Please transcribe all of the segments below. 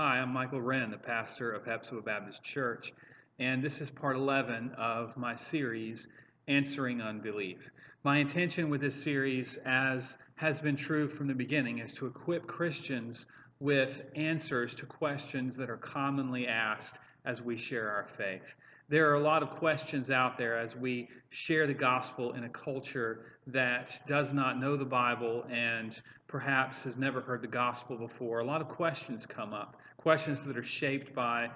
Hi, I'm Michael Wren, the pastor of Hepzibah Baptist Church, and this is part 11 of my series, Answering Unbelief. My intention with this series, as has been true from the beginning, is to equip Christians with answers to questions that are commonly asked as we share our faith. There are a lot of questions out there as we share the gospel in a culture that does not know the Bible and perhaps has never heard the gospel before. A lot of questions come up, questions that are shaped by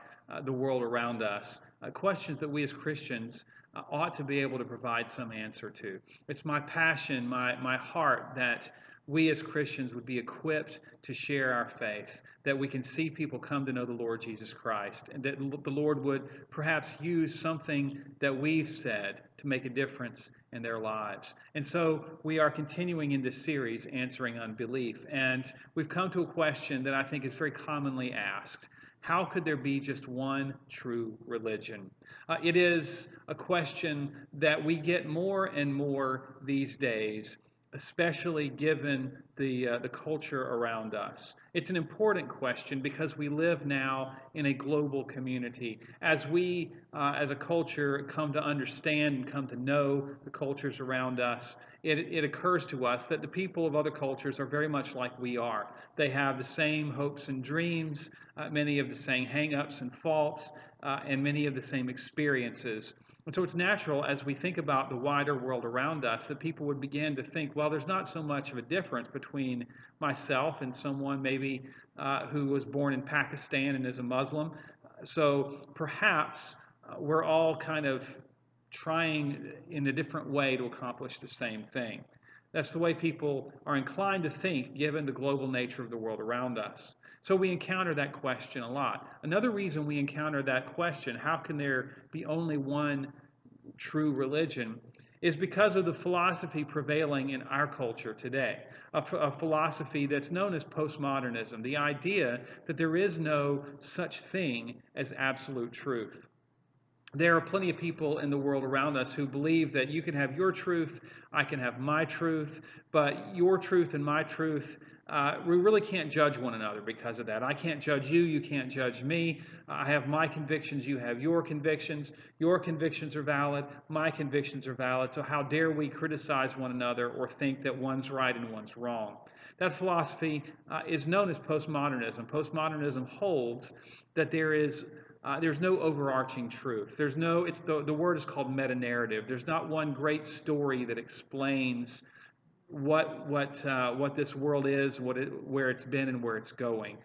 the world around us, questions that we as Christians ought to be able to provide some answer to. It's my passion, my heart that we as Christians would be equipped to share our faith, that we can see people come to know the Lord Jesus Christ, and that the Lord would perhaps use something that we've said to make a difference in their lives. And so we are continuing in this series, Answering Unbelief, and we've come to a question that I think is very commonly asked. How could there be just one true religion? It is a question that we get more and more these days, especially given the culture around us. It's an important question because we live now in a global community. As we, as a culture, come to understand and come to know the cultures around us, it occurs to us that the people of other cultures are very much like we are. They have the same hopes and dreams, many of the same hang-ups and faults, and many of the same experiences. And so it's natural as we think about the wider world around us that people would begin to think, well, there's not so much of a difference between myself and someone maybe who was born in Pakistan and is a Muslim. So perhaps we're all kind of trying in a different way to accomplish the same thing. That's the way people are inclined to think given the global nature of the world around us. So we encounter that question a lot. Another reason we encounter that question, how can there be only one true religion, is because of the philosophy prevailing in our culture today. A philosophy that's known as postmodernism, the idea that there is no such thing as absolute truth. There are plenty of people in the world around us who believe that you can have your truth, I can have my truth, but your truth and my truth, we really can't judge one another because of that. I can't judge you, you can't judge me. I have my convictions, you have your convictions. Your convictions are valid, my convictions are valid, so how dare we criticize one another or think that one's right and one's wrong. That philosophy is known as postmodernism. Postmodernism holds that there's no overarching truth. The word is called meta-narrative. There's not one great story that explains what this world is, where it's been, and where it's going.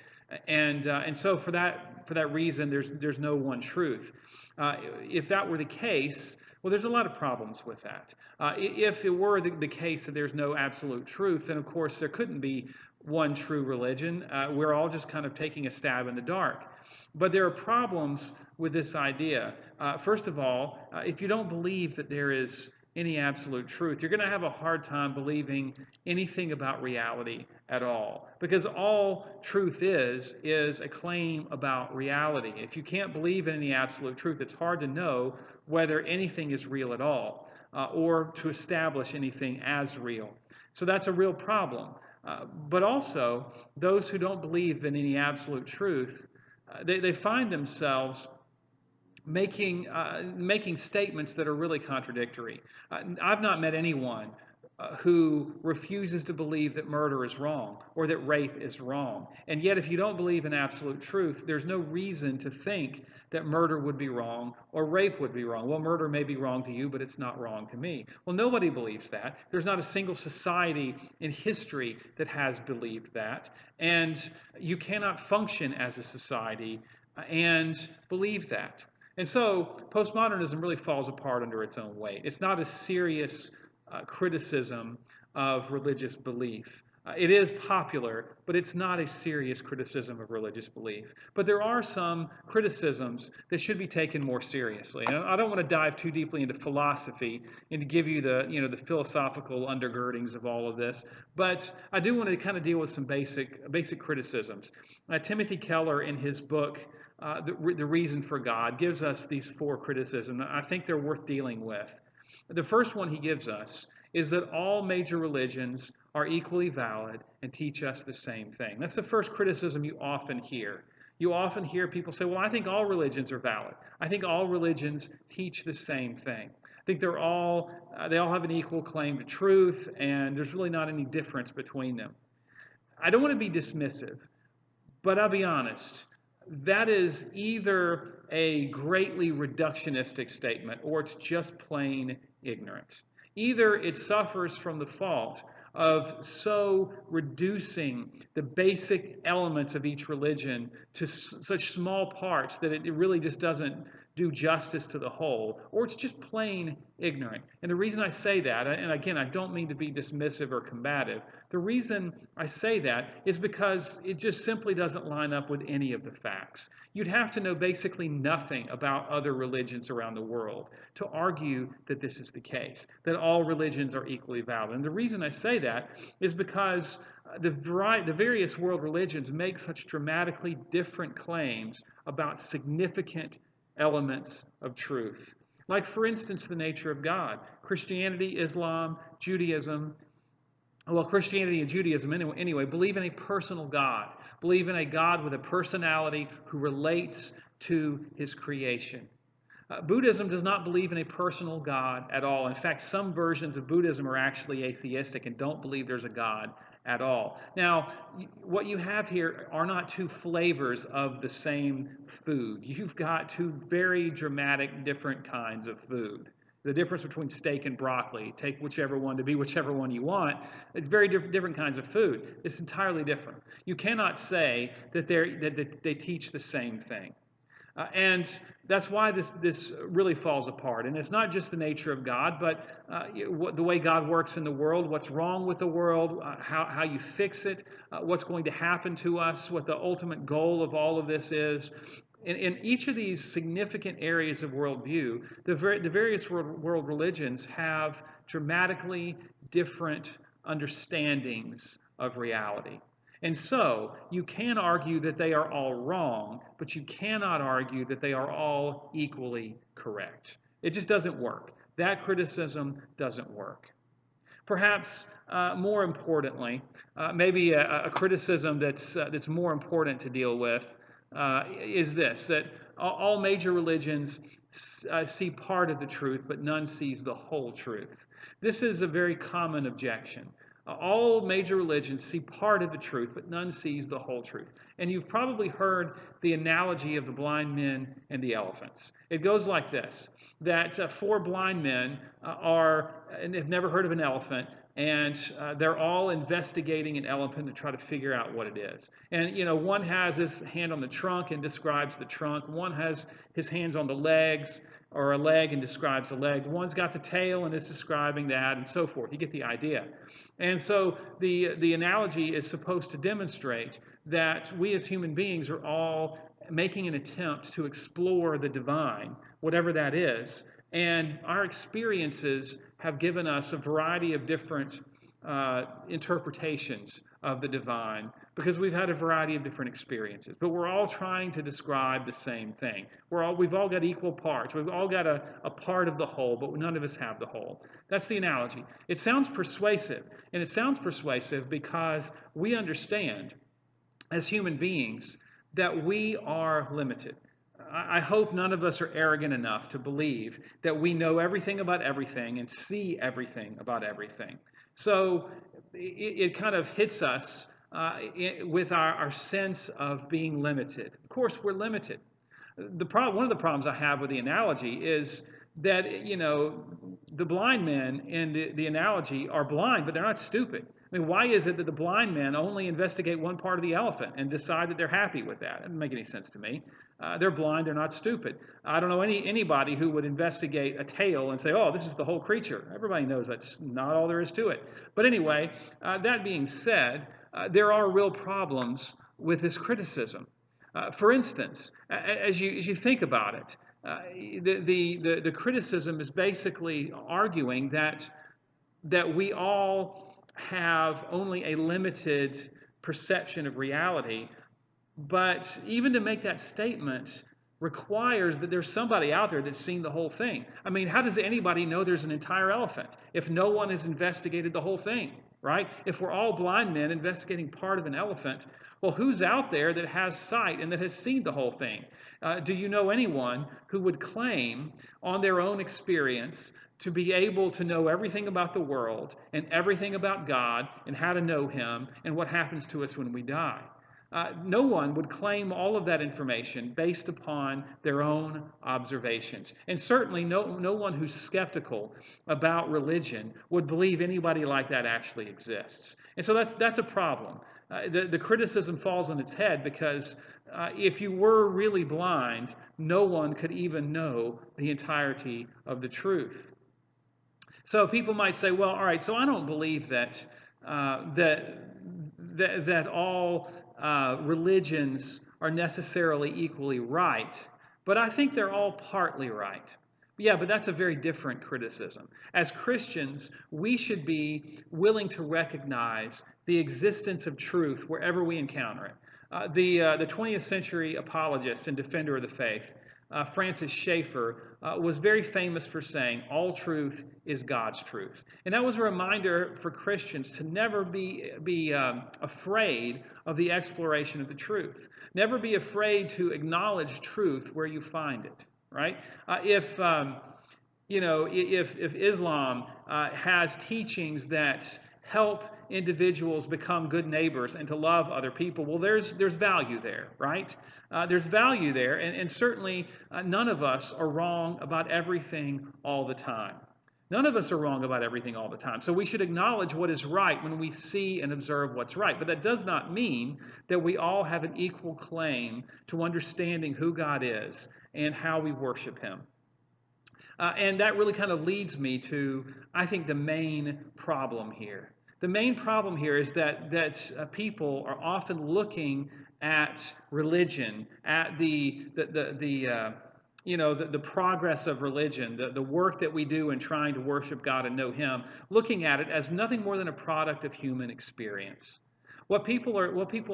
And so for that reason, there's no one truth. If that were the case, well, there's a lot of problems with that. If it were the case that there's no absolute truth, then of course there couldn't be one true religion. We're all just kind of taking a stab in the dark. But there are problems with this idea. First of all, if you don't believe that there is any absolute truth, you're going to have a hard time believing anything about reality at all. Because all truth is a claim about reality. If you can't believe in any absolute truth, it's hard to know whether anything is real at all, or to establish anything as real. So that's a real problem. But also, those who don't believe in any absolute truth, they find themselves making statements that are really contradictory. I've not met anyone who refuses to believe that murder is wrong or that rape is wrong. And yet, if you don't believe in absolute truth, there's no reason to think that murder would be wrong or rape would be wrong. Well, murder may be wrong to you, but it's not wrong to me. Well, nobody believes that. There's not a single society in history that has believed that. And you cannot function as a society and believe that. And so postmodernism really falls apart under its own weight. It's not a serious criticism of religious belief. It is popular, but it's not a serious criticism of religious belief. But there are some criticisms that should be taken more seriously. And I don't want to dive too deeply into philosophy and to give you the philosophical undergirdings of all of this, but I do want to kind of deal with some basic criticisms. Timothy Keller, in his book, The Reason for God, gives us these 4 criticisms. I think they're worth dealing with. The first one he gives us is that all major religions are equally valid and teach us the same thing. That's the first criticism you often hear. You often hear people say, well, I think all religions are valid. I think all religions teach the same thing. I think they all have an equal claim to truth, and there's really not any difference between them. I don't want to be dismissive, but I'll be honest. That is either a greatly reductionistic statement or it's just plain ignorant. Either it suffers from the fault of so reducing the basic elements of each religion to such small parts that it really just doesn't do justice to the whole, or it's just plain ignorant. And the reason I say that, and again, I don't mean to be dismissive or combative, the reason I say that is because it just simply doesn't line up with any of the facts. You'd have to know basically nothing about other religions around the world to argue that this is the case, that all religions are equally valid. And the reason I say that is because the various world religions make such dramatically different claims about significant elements of truth. Like, for instance, the nature of God. Christianity, Islam, Judaism, Christianity and Judaism anyway, believe in a personal God, believe in a God with a personality who relates to his creation. Buddhism does not believe in a personal God at all. In fact, some versions of Buddhism are actually atheistic and don't believe there's a God at all. Now, what you have here are not two flavors of the same food. You've got two very dramatic, different kinds of food. The difference between steak and broccoli, take whichever one to be whichever one you want. It's very different kinds of food. It's entirely different. You cannot say that they teach the same thing. And that's why this really falls apart. And it's not just the nature of God, but the way God works in the world, what's wrong with the world, how you fix it, what's going to happen to us, what the ultimate goal of all of this is. In each of these significant areas of worldview, the various world religions have dramatically different understandings of reality. And so, you can argue that they are all wrong, but you cannot argue that they are all equally correct. It just doesn't work. That criticism doesn't work. Perhaps more importantly, maybe a criticism that's more important to deal with is this, that all major religions see part of the truth, but none sees the whole truth. This is a very common objection. All major religions see part of the truth, but none sees the whole truth. And you've probably heard the analogy of the blind men and the elephants. It goes like this, that four blind men and have never heard of an elephant, and they're all investigating an elephant to try to figure out what it is. And, one has his hand on the trunk and describes the trunk. One has his hands on the legs, or a leg, and describes the leg. One's got the tail and is describing that, and so forth. You get the idea. And so the analogy is supposed to demonstrate that we as human beings are all making an attempt to explore the divine, whatever that is. And our experiences have given us a variety of different interpretations of the divine because we've had a variety of different experiences. But we're all trying to describe the same thing. We've all got equal parts. We've all got a part of the whole, but none of us have the whole. That's the analogy. It sounds persuasive, and it sounds persuasive because we understand as human beings that we are limited. I hope none of us are arrogant enough to believe that we know everything about everything and see everything about everything. So it kind of hits us with our sense of being limited. Of course, we're limited. One of the problems I have with the analogy is that, the blind men in the analogy are blind, but they're not stupid. I mean, why is it that the blind men only investigate one part of the elephant and decide that they're happy with that? It doesn't make any sense to me. They're blind, they're not stupid. I don't know anybody who would investigate a tail and say, oh, this is the whole creature. Everybody knows that's not all there is to it. But anyway, that being said, there are real problems with this criticism. For instance, as you think about it, the criticism is basically arguing that we all have only a limited perception of reality, but even to make that statement requires that there's somebody out there that's seen the whole thing. I mean, how does anybody know there's an entire elephant if no one has investigated the whole thing? right? If we're all blind men investigating part of an elephant, well, who's out there that has sight and that has seen the whole thing? Do you know anyone who would claim on their own experience to be able to know everything about the world and everything about God and how to know Him and what happens to us when we die? No one would claim all of that information based upon their own observations. And certainly no one who's skeptical about religion would believe anybody like that actually exists. And so that's a problem. The criticism falls on its head because if you were really blind, no one could even know the entirety of the truth. So people might say, well, all right, so I don't believe that all religions are necessarily equally right, but I think they're all partly right. Yeah, but that's a very different criticism. As Christians, we should be willing to recognize the existence of truth wherever we encounter it. The 20th century apologist and defender of the faith, Francis Schaeffer, was very famous for saying, all truth is God's truth. And that was a reminder for Christians to never be afraid of the exploration of the truth. Never be afraid to acknowledge truth where you find it, right? If Islam has teachings that help individuals become good neighbors and to love other people, well, there's value there, right? There's value there, and certainly none of us are wrong about everything all the time. None of us are wrong about everything all the time. So we should acknowledge what is right when we see and observe what's right. But that does not mean that we all have an equal claim to understanding who God is and how we worship Him. And that really kind of leads me to, I think, the main problem here. The main problem here is that people are often looking at religion, at the progress of religion, the work that we do in trying to worship God and know Him, looking at it as nothing more than a product of human experience. What people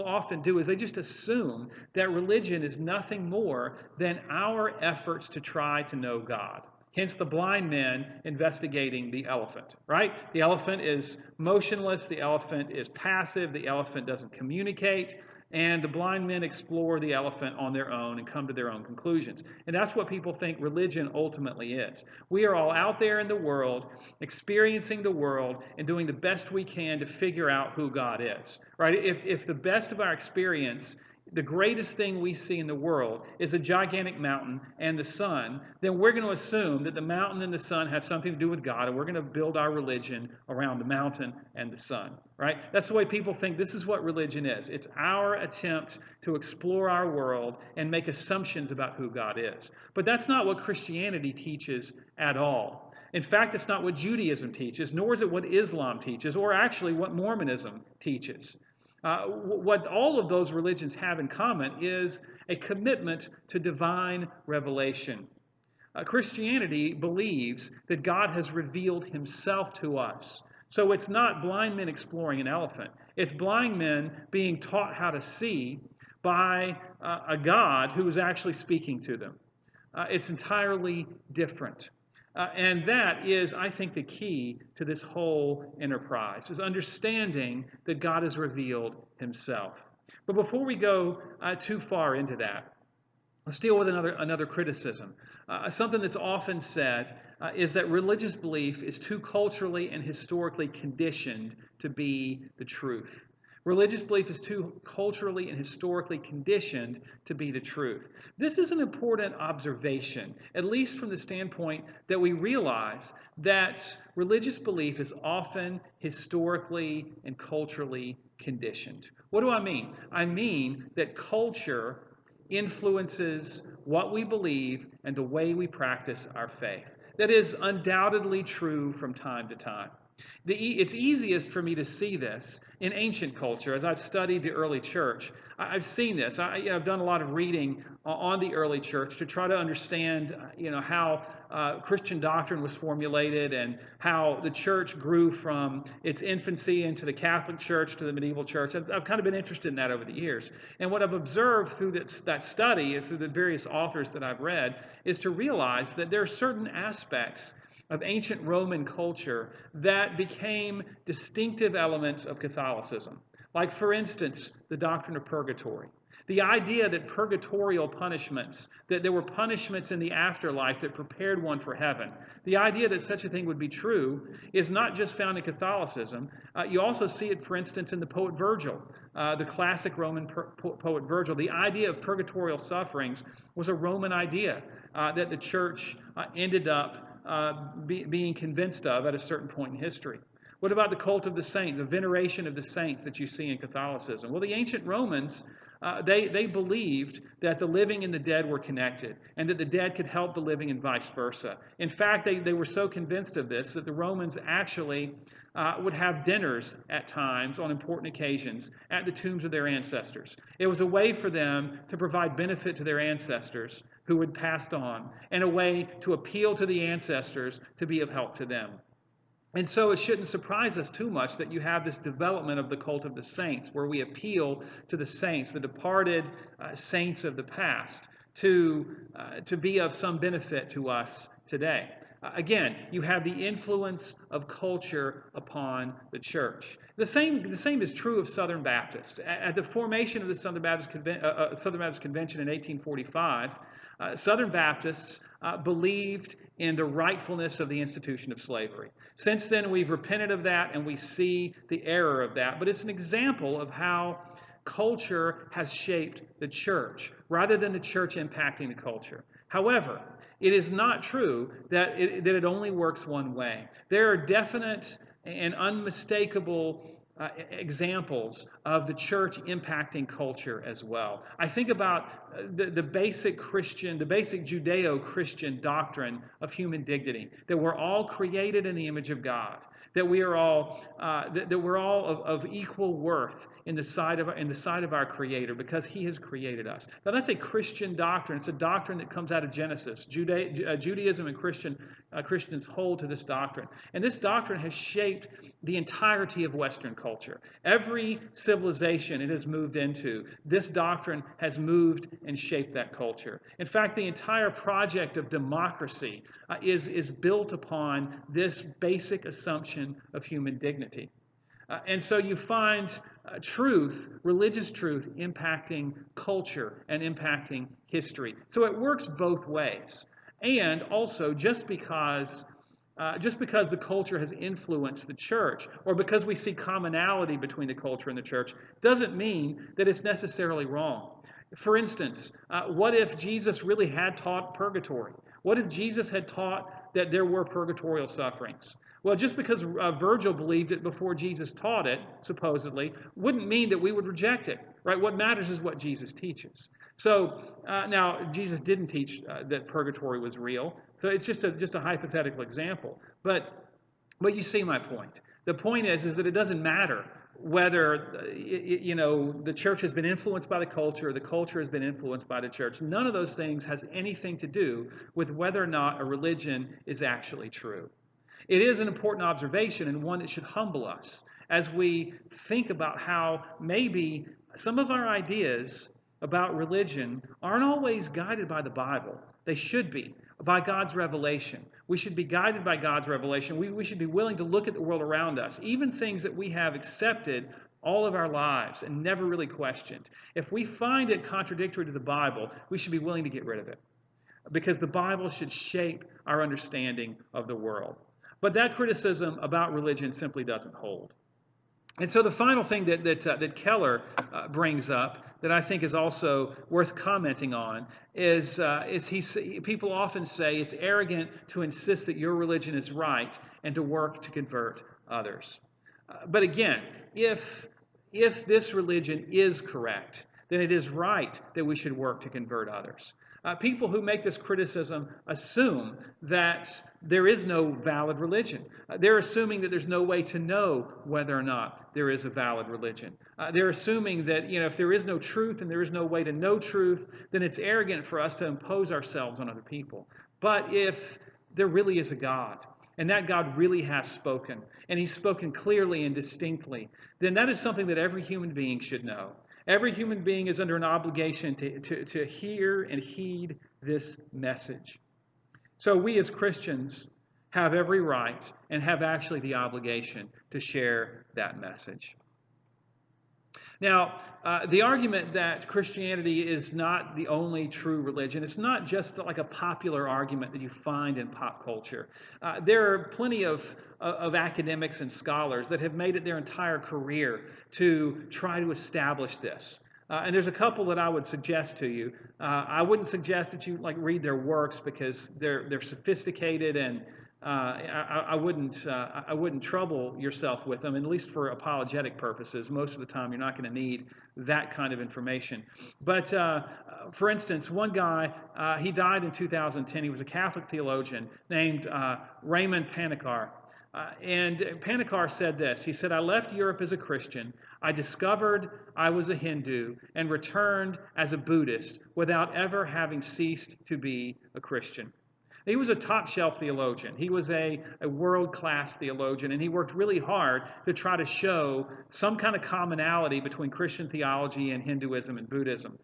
often do is they just assume that religion is nothing more than our efforts to try to know God. Hence the blind men investigating the elephant, right? The elephant is motionless, the elephant is passive, the elephant doesn't communicate, and the blind men explore the elephant on their own and come to their own conclusions. And that's what people think religion ultimately is. We are all out there in the world, experiencing the world, and doing the best we can to figure out who God is, right? If the best of our experience, the greatest thing we see in the world is a gigantic mountain and the sun, then we're going to assume that the mountain and the sun have something to do with God, and we're going to build our religion around the mountain and the sun, right? That's the way people think this is what religion is. It's our attempt to explore our world and make assumptions about who God is. But that's not what Christianity teaches at all. In fact, it's not what Judaism teaches, nor is it what Islam teaches, or actually what Mormonism teaches. What all of those religions have in common is a commitment to divine revelation. Christianity believes that God has revealed Himself to us. So it's not blind men exploring an elephant. It's blind men being taught how to see by a God who is actually speaking to them. It's entirely different. And that is, I think, the key to this whole enterprise, is understanding that God has revealed Himself. But before we go too far into that, let's deal with another criticism. Something that's often said is that religious belief is too culturally and historically conditioned to be the truth. Religious belief is too culturally and historically conditioned to be the truth. This is an important observation, at least from the standpoint that we realize that religious belief is often historically and culturally conditioned. What do I mean? I mean that culture influences what we believe and the way we practice our faith. That is undoubtedly true from time to time. It's easiest for me to see this in ancient culture. As I've studied the early church, I've seen this. I've done a lot of reading on the early church to try to understand, how Christian doctrine was formulated and how the church grew from its infancy into the Catholic Church to the medieval church. I've kind of been interested in that over the years. And what I've observed through that study and through the various authors that I've read is to realize that there are certain aspects of ancient Roman culture that became distinctive elements of Catholicism. Like, for instance, the doctrine of purgatory. The idea that purgatorial punishments, that there were punishments in the afterlife that prepared one for heaven. The idea that such a thing would be true is not just found in Catholicism. You also see it, for instance, in the poet Virgil, the classic Roman poet Virgil. The idea of purgatorial sufferings was a Roman idea that the church ended up being convinced of at a certain point in history. What about the cult of the saint, the veneration of the saints that you see in Catholicism? Well, the ancient Romans, they believed that the living and the dead were connected, and that the dead could help the living and vice versa. In fact, they were so convinced of this that the Romans actually would have dinners at times on important occasions at the tombs of their ancestors. It was a way for them to provide benefit to their ancestors who had passed on, and a way to appeal to the ancestors to be of help to them. And so it shouldn't surprise us too much that you have this development of the cult of the saints, where we appeal to the saints, the departed saints of the past, to be of some benefit to us today. Again, you have the influence of culture upon the church. The same is true of Southern Baptists. At the formation of the Southern Baptist Convention in 1845, Southern Baptists believed in the rightfulness of the institution of slavery. Since then, we've repented of that and we see the error of that. But it's an example of how culture has shaped the church rather than the church impacting the culture. However, it is not true that it only works one way. There are definite and unmistakable examples of the church impacting culture as well. I think about the basic Christian, the basic Judeo-Christian doctrine of human dignity, that we're all created in the image of God, that we are all that we're all of equal worth in the sight of our Creator, because He has created us. Now, that's a Christian doctrine. It's a doctrine that comes out of Genesis. Judaism and Christians hold to this doctrine, and this doctrine has shaped the entirety of Western culture. Every civilization it has moved into, this doctrine has moved and shaped that culture. In fact, the entire project of democracy is built upon this basic assumption of human dignity. And so you find truth, religious truth, impacting culture and impacting history. So it works both ways. And also, just because the culture has influenced the church, or because we see commonality between the culture and the church, doesn't mean that it's necessarily wrong. For instance, what if Jesus really had taught purgatory? What if Jesus had taught that there were purgatorial sufferings? Well, just because Virgil believed it before Jesus taught it, supposedly, wouldn't mean that we would reject it, right? What matters is what Jesus teaches. So now, Jesus didn't teach that purgatory was real, so it's just a hypothetical example. But you see my point. The point is that it doesn't matter whether the church has been influenced by the culture or the culture has been influenced by the church. None of those things has anything to do with whether or not a religion is actually true. It is an important observation, and one that should humble us as we think about how maybe some of our ideas about religion aren't always guided by the Bible. They should be, by God's revelation. We should be guided by God's revelation. We should be willing to look at the world around us, even things that we have accepted all of our lives and never really questioned. If we find it contradictory to the Bible, we should be willing to get rid of it, because the Bible should shape our understanding of the world. But that criticism about religion simply doesn't hold. And so the final thing that Keller brings up that I think is also worth commenting on is people often say it's arrogant to insist that your religion is right and to work to convert others. But again, if this religion is correct, then it is right that we should work to convert others. People who make this criticism assume that there is no valid religion. They're assuming that there's no way to know whether or not there is a valid religion. They're assuming that if there is no truth and there is no way to know truth, then it's arrogant for us to impose ourselves on other people. But if there really is a God, and that God really has spoken, and He's spoken clearly and distinctly, then that is something that every human being should know. Every human being is under an obligation to hear and heed this message. So we as Christians have every right and have actually the obligation to share that message. Now, the argument that Christianity is not the only true religion, it's not just like a popular argument that you find in pop culture. There are plenty of academics and scholars that have made it their entire career to try to establish this. And there's a couple that I would suggest to you. I wouldn't suggest that you read their works because they're sophisticated, and I wouldn't trouble yourself with them, at least for apologetic purposes. Most of the time, you're not going to need that kind of information. But for instance, one guy, he died in 2010. He was a Catholic theologian named Raymond Panikar. And Panikar said this. He said, "I left Europe as a Christian. I discovered I was a Hindu and returned as a Buddhist without ever having ceased to be a Christian." He was a top-shelf theologian. He was a world-class theologian, and he worked really hard to try to show some kind of commonality between Christian theology and Hinduism and Buddhism.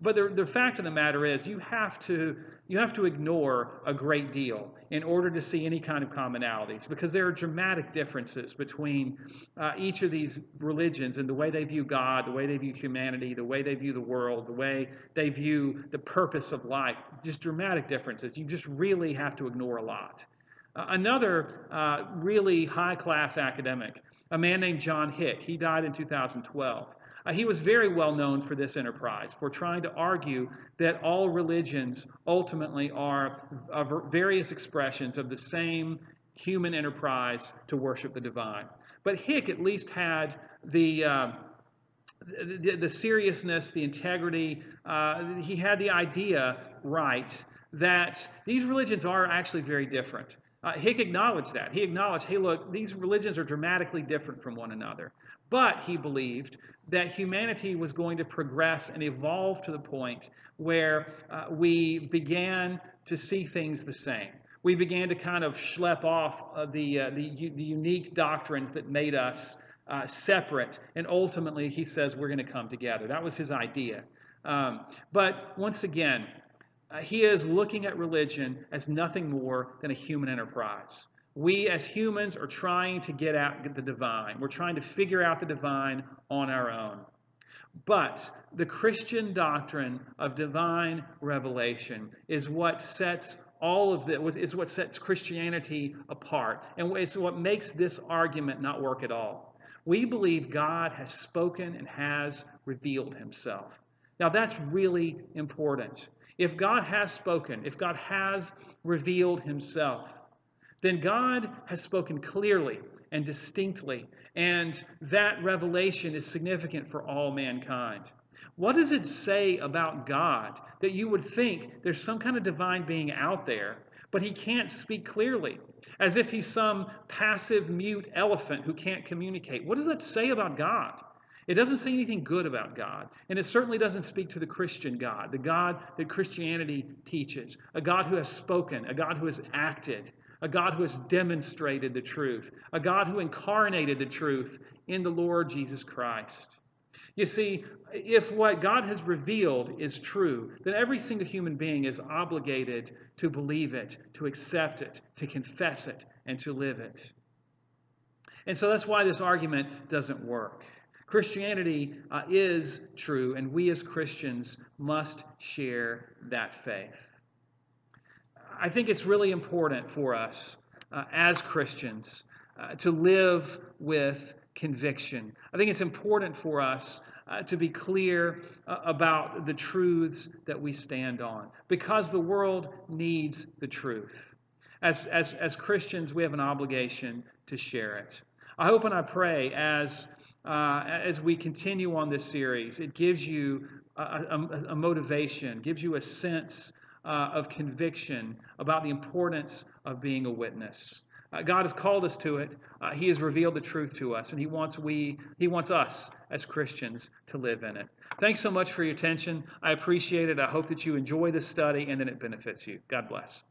But the fact of the matter is, you have to ignore a great deal in order to see any kind of commonalities, because there are dramatic differences between each of these religions and the way they view God, the way they view humanity, the way they view the world, the way they view the purpose of life. Just dramatic differences. You just really have to ignore a lot. Another really high-class academic, a man named John Hick, he died in 2012. He was very well known for this enterprise, for trying to argue that all religions ultimately are various expressions of the same human enterprise to worship the divine. But Hick at least had the seriousness, the integrity, he had the idea right that these religions are actually very different. Hick acknowledged that. He acknowledged, hey, look, these religions are dramatically different from one another. But he believed that humanity was going to progress and evolve to the point where we began to see things the same. We began to kind of schlep off the unique doctrines that made us separate, and ultimately, he says, we're going to come together. That was his idea. But once again, he is looking at religion as nothing more than a human enterprise. We as humans are trying to get at the divine. We're trying to figure out the divine on our own. But the Christian doctrine of divine revelation is what sets Christianity apart, and it's what makes this argument not work at all. We believe God has spoken and has revealed himself. Now that's really important. If God has spoken, if God has revealed himself, then God has spoken clearly and distinctly, and that revelation is significant for all mankind. What does it say about God that you would think there's some kind of divine being out there, but he can't speak clearly, as if he's some passive, mute elephant who can't communicate? What does that say about God? It doesn't say anything good about God, and it certainly doesn't speak to the Christian God, the God that Christianity teaches, a God who has spoken, a God who has acted, a God who has demonstrated the truth, a God who incarnated the truth in the Lord Jesus Christ. You see, if what God has revealed is true, then every single human being is obligated to believe it, to accept it, to confess it, and to live it. And so that's why this argument doesn't work. Christianity is true, and we as Christians must share that faith. I think it's really important for us as Christians to live with conviction. I think it's important for us to be clear about the truths that we stand on, because the world needs the truth. As Christians, we have an obligation to share it. I hope and I pray as we continue on this series, it gives you a motivation, gives you a sense of conviction about the importance of being a witness. God has called us to it. He has revealed the truth to us, and He wants us as Christians to live in it. Thanks so much for your attention. I appreciate it. I hope that you enjoy this study and that it benefits you. God bless.